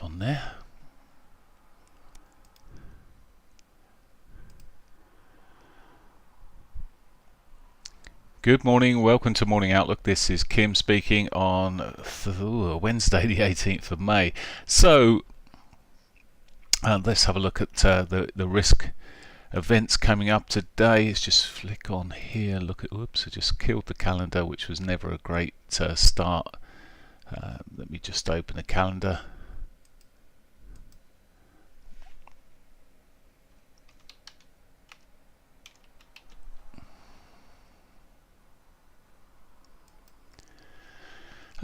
live on there. Good morning, welcome to Morning Outlook. This is Kim speaking on Wednesday the 18th of May. So let's have a look at the risk events coming up today. Let's just flick on here, look at, whoops, I just killed the calendar, which was never a great start. Let me just open the calendar.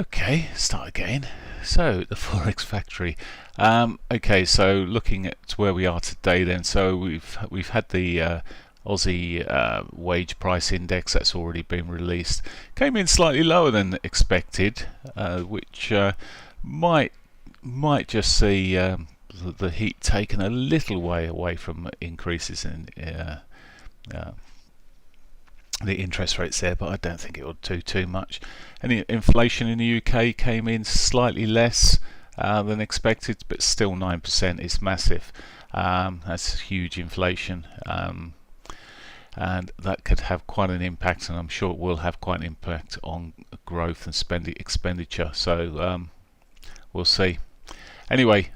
Okay, start again. So the Forex factory. Okay, so looking at where we are today, then. So we've had the Aussie wage price index that's already been released. Came in slightly lower than expected, which might just see the heat taken a little way away from increases in the interest rates there, but I don't think it will do too much. And the inflation in the UK came in slightly less than expected, but still 9% is massive. That's huge inflation, and that could have quite an impact, and I'm sure it will have quite an impact on growth and expenditure. So we'll see. Anyway,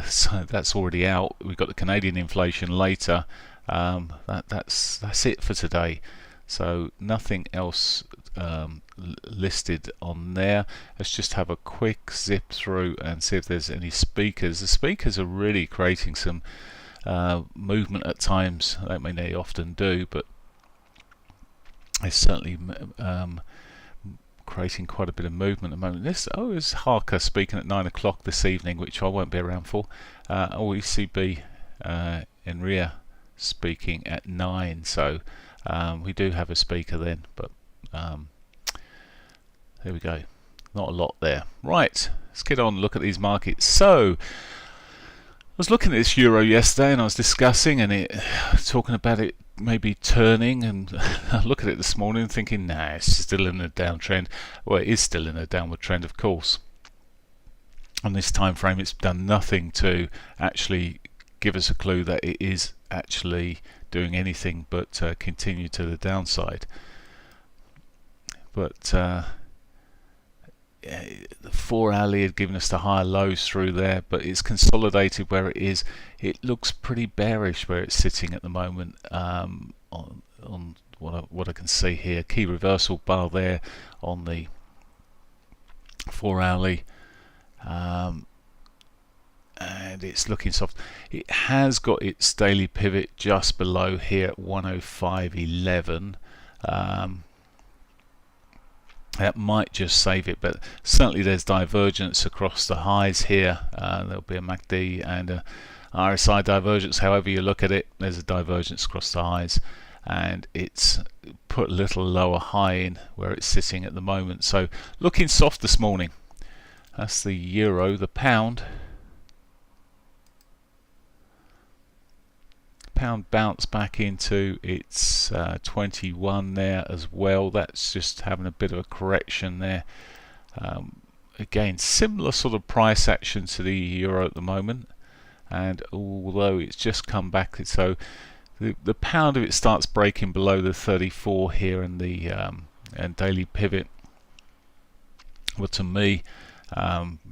so that's already out. We've got the Canadian inflation later. That's it for today. So nothing else listed on there. Let's just have a quick zip through and see if there's any speakers. The speakers are really creating some movement at times. I mean, they often do, but it's certainly creating quite a bit of movement at the moment. There's Harker speaking at 9 o'clock this evening, which I won't be around for. ECB Enria speaking at 9, so we do have a speaker then, but there we go, not a lot there. Right, let's get on and look at these markets. So I was looking at this euro yesterday and I was discussing talking about it maybe turning, and I look at it this morning thinking, nah, it's still in a downtrend. Well, it is still in a downward trend, of course. On this time frame, it's done nothing to actually give us a clue that it is actually doing anything but continue to the downside. But the 4-hourly had given us the higher lows through there, but it's consolidated where it is. It looks pretty bearish where it's sitting at the moment, on what I can see here. Key reversal bar there on the 4-hourly. And it's looking soft. It has got its daily pivot just below here at 105.11. That might just save it, but certainly there's divergence across the highs here. There'll be a MACD and a RSI divergence. However you look at it, there's a divergence across the highs, and it's put a little lower high in where it's sitting at the moment. So looking soft this morning. That's the euro. The pound bounced back into its 21 there as well. That's just having a bit of a correction there. Again, similar sort of price action to the euro at the moment, and although it's just come back, so the pound, if it starts breaking below the 34 here in the and daily pivot, well, to me,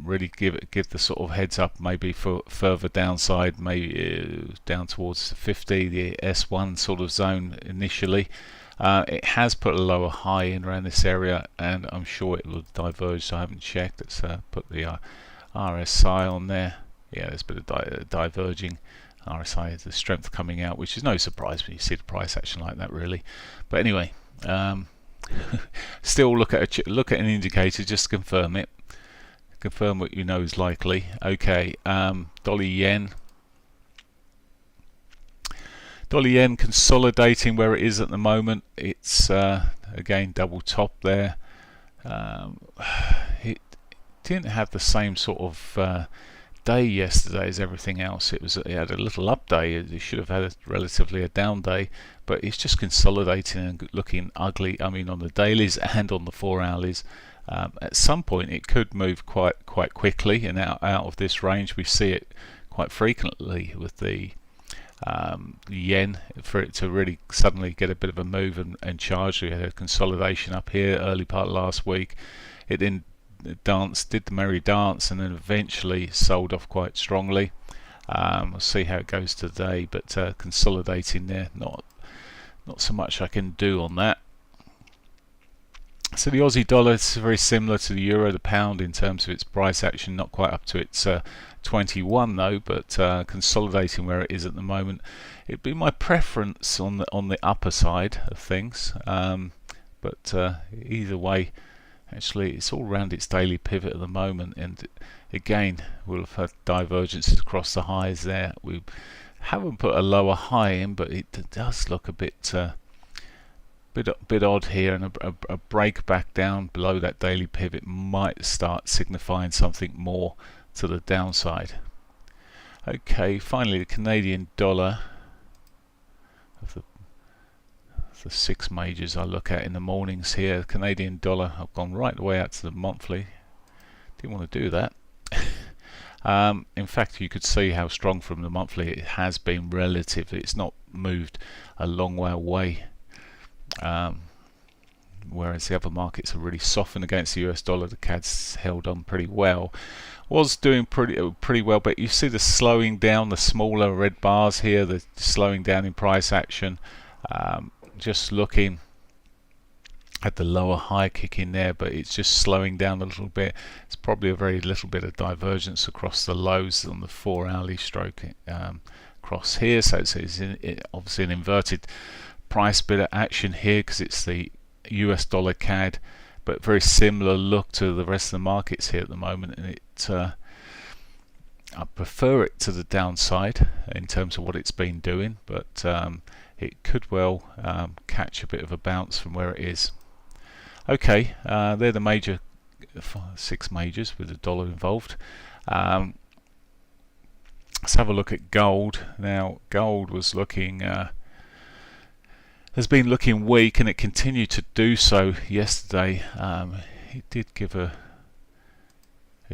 really give the sort of heads up maybe for further downside, maybe down towards 50, the S1 sort of zone initially. It has put a lower high in around this area, and I'm sure it will diverge, so I haven't checked. Let's put the RSI on there. Yeah, there's a bit of diverging. RSI is the strength coming out, which is no surprise when you see the price action like that, really. But anyway, still look at an indicator just to confirm it. Confirm what you know is likely. Okay, dollar yen. Dollar yen consolidating where it is at the moment. It's again double top there. It didn't have the same sort of day yesterday as everything else. It had a little up day. It should have had relatively a down day, but it's just consolidating and looking ugly. I mean, on the dailies and on the 4 hourlies. At some point it could move quite quickly and out of this range. We see it quite frequently with the yen, for it to really suddenly get a bit of a move and charge. We had a consolidation up here early part of last week. It then did the merry dance and then eventually sold off quite strongly. We'll see how it goes today, but consolidating there, not so much I can do on that. So the Aussie dollar is very similar to the euro, the pound in terms of its price action, not quite up to its 21 though, but consolidating where it is at the moment. It'd be my preference on the upper side of things, but either way, actually it's all around its daily pivot at the moment, and again we'll have had divergences across the highs there. We haven't put a lower high in, but it does look a bit odd here, and a break back down below that daily pivot might start signifying something more to the downside. Okay, finally the Canadian dollar of the 6 majors I look at in the mornings here. Canadian dollar, I've gone right the way out to the monthly. Didn't want to do that. In fact, you could see how strong from the monthly it has been relatively. It's not moved a long way away. Whereas the other markets are really softened against the US dollar. The CAD's held on pretty well. Was doing pretty well, but you see the slowing down, the smaller red bars here, the slowing down in price action. Just looking at the lower high kick in there, but it's just slowing down a little bit. It's probably a very little bit of divergence across the lows on the 4-hourly stroke across here. So it's obviously an inverted price bit of action here because it's the US dollar CAD, but very similar look to the rest of the markets here at the moment, and I prefer it to the downside in terms of what it's been doing, but it could well catch a bit of a bounce from where it is. Okay, they're the major 6 majors with the dollar involved. Let's have a look at gold. Now gold was looking has been looking weak, and it continued to do so yesterday. It did give a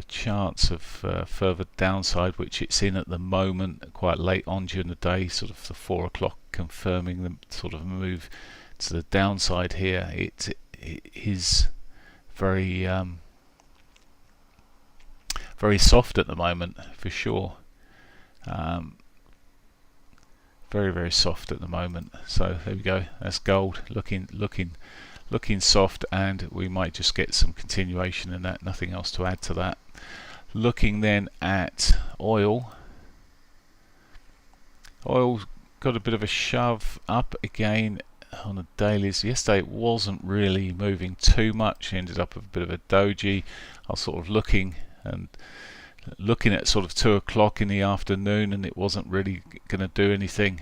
chance of further downside, which it's in at the moment, quite late on during the day, sort of the 4 o'clock, confirming the sort of move to the downside here. It is very very soft at the moment, for sure. Very soft at the moment. So there we go. That's gold looking soft, and we might just get some continuation in that. Nothing else to add to that. Looking then at oil. Oil's got a bit of a shove up again on the dailies. Yesterday it wasn't really moving too much. Ended up with a bit of a doji. I was sort of looking at sort of 2 o'clock in the afternoon, and it wasn't really going to do anything.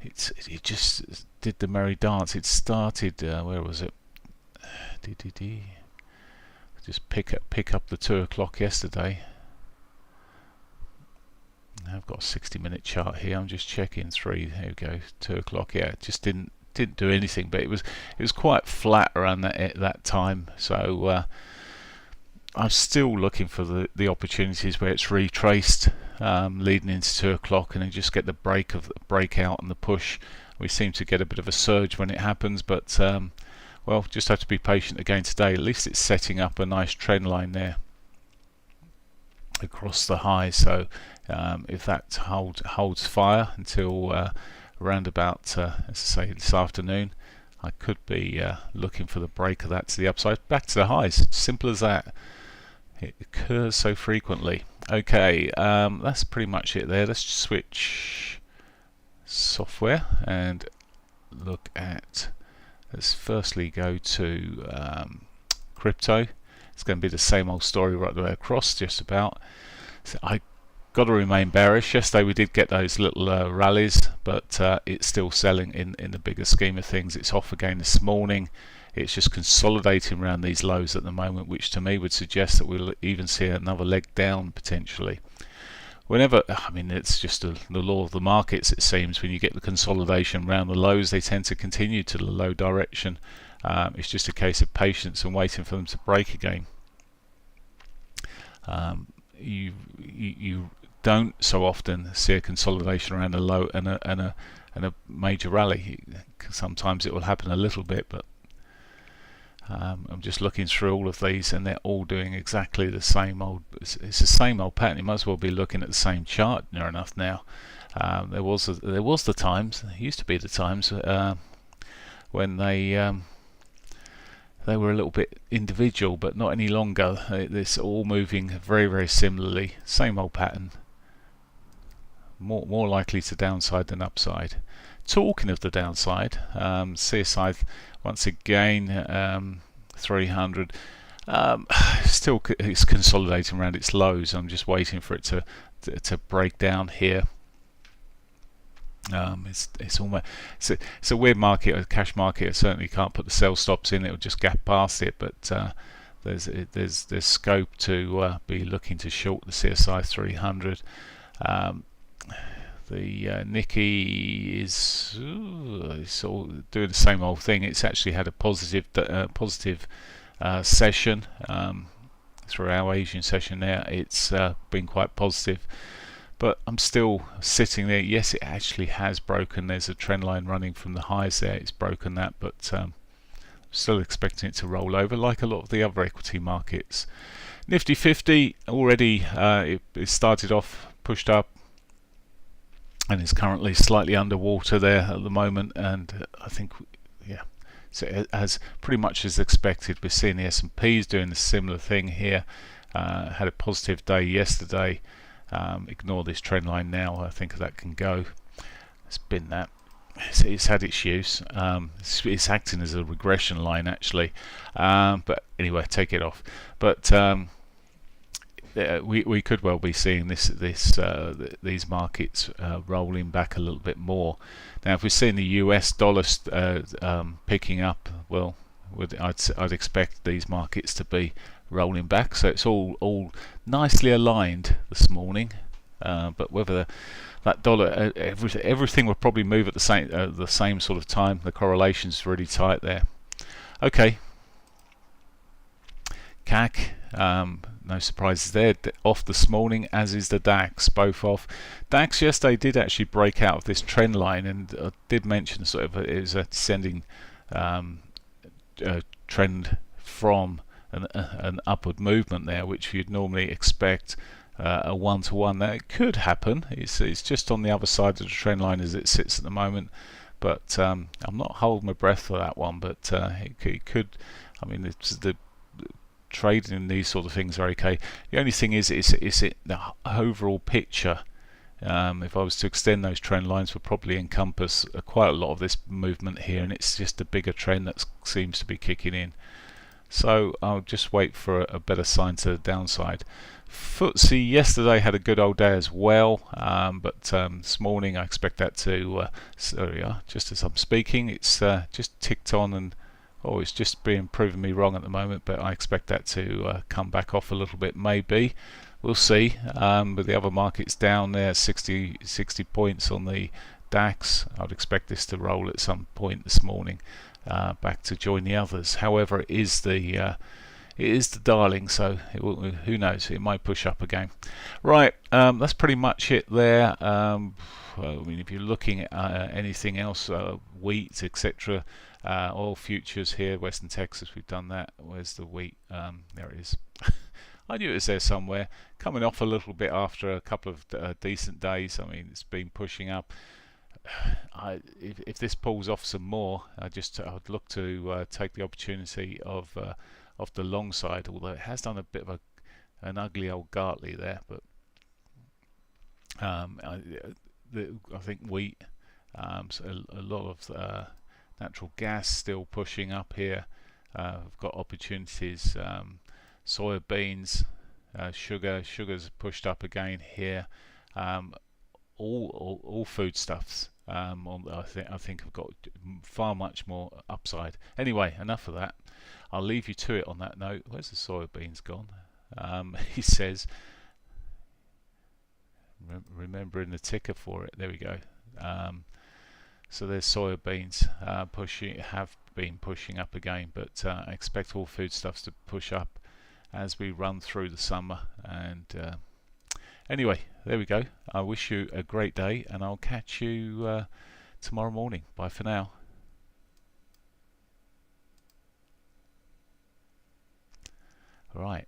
It just did the merry dance. It started where was it? Just pick up the 2 o'clock yesterday. Now I've got a 60-minute chart here. I'm just checking 3. There we go. 2 o'clock. Yeah, it just didn't do anything, but it was quite flat around that time. So I'm still looking for the opportunities where it's retraced leading into 2 o'clock, and then just get the breakout and the push. We seem to get a bit of a surge when it happens, but well, just have to be patient again today. At least it's setting up a nice trend line there across the high. So if that holds fire until around about as I say, this afternoon, I could be looking for the break of that to the upside, back to the highs. Simple as that. It occurs so frequently. Okay, that's pretty much it there. Let's switch software and look at, let's firstly go to crypto. It's going to be the same old story right the way across, just about. So I got to remain bearish. Yesterday we did get those little rallies, but it's still selling in the bigger scheme of things. It's off again this morning. It's just consolidating around these lows at the moment, which to me would suggest that we'll even see another leg down potentially. Whenever, I mean, it's just the law of the markets, it seems. When you get the consolidation around the lows, they tend to continue to the low direction. It's just a case of patience and waiting for them to break again. You don't so often see a consolidation around a low and a major rally. Sometimes it will happen a little bit, but I'm just looking through all of these, and they're all doing exactly the same old. It's the same old pattern. You might as well be looking at the same chart near enough now. There was the times. There used to be the times when they were a little bit individual, but not any longer. It's all moving very, very similarly. Same old pattern. More likely to downside than upside. Talking of the downside, CSI once again 300. Still, it's consolidating around its lows. I'm just waiting for it to break down here. It's almost it's a weird market, a cash market. I certainly can't put the sell stops in; it'll just gap past it. But there's scope to be looking to short the CSI 300. The Nikkei is sort of doing the same old thing. It's actually had a positive session through our Asian session there. It's been quite positive. But I'm still sitting there. Yes, it actually has broken. There's a trend line running from the highs there. It's broken that, but still expecting it to roll over like a lot of the other equity markets. Nifty 50 already it started off, pushed up, and is currently slightly underwater there at the moment. And I think, yeah, so as pretty much as expected. We're seeing the S&P's doing a similar thing here. Had a positive day yesterday. Ignore this trend line now. I think that can go. It's been that. It's had its use. It's acting as a regression line actually. But anyway, take it off. But we could well be seeing these markets rolling back a little bit more. Now, if we're seeing the US dollar picking up, well, I'd expect these markets to be rolling back. So it's all nicely aligned this morning. But whether that dollar, everything will probably move at the same sort of time. The correlation's really tight there. Okay. CAC, no surprises there, off this morning, as is the DAX, both off. DAX yesterday did actually break out of this trend line, and I did mention sort of it was a descending trend from an upward movement there, which you'd normally expect a one-to-one. Now it could happen. It's just on the other side of the trend line as it sits at the moment, but I'm not holding my breath for that one. But it could. I mean, the trading in these sort of things are okay. The only thing is the overall picture. If I was to extend those trend lines, would probably encompass quite a lot of this movement here, and it's just a bigger trend that seems to be kicking in. So I'll just wait for a better sign to the downside. FTSE yesterday had a good old day as well, but this morning I expect that to there we are, just as I'm speaking, it's just ticked on, and it's just proving me wrong at the moment, but I expect that to come back off a little bit, maybe. We'll see. But the other markets down there, 60 points on the DAX. I'd expect this to roll at some point this morning back to join the others. However, it is the darling, so who knows? It might push up again. Right, that's pretty much it there. I mean, if you're looking at anything else, wheat, etc., oil futures here, Western Texas, we've done that. Where's the wheat? There it is. I knew it was there somewhere. Coming off a little bit after a couple of decent days. I mean, it's been pushing up. If this pulls off some more, I'd look to take the opportunity of the long side. Although it has done a bit of an ugly old Gartley there, but I think wheat, so a lot of natural gas still pushing up here. I've got opportunities. Soybeans, sugar's pushed up again here. All foodstuffs. I think have got far much more upside. Anyway, enough of that. I'll leave you to it on that note. Where's the soybeans gone? He says, remembering the ticker for it. There we go. So there's soybeans have been pushing up again, but I expect all foodstuffs to push up as we run through the summer. And anyway, there we go. I wish you a great day, and I'll catch you tomorrow morning. Bye for now. Right.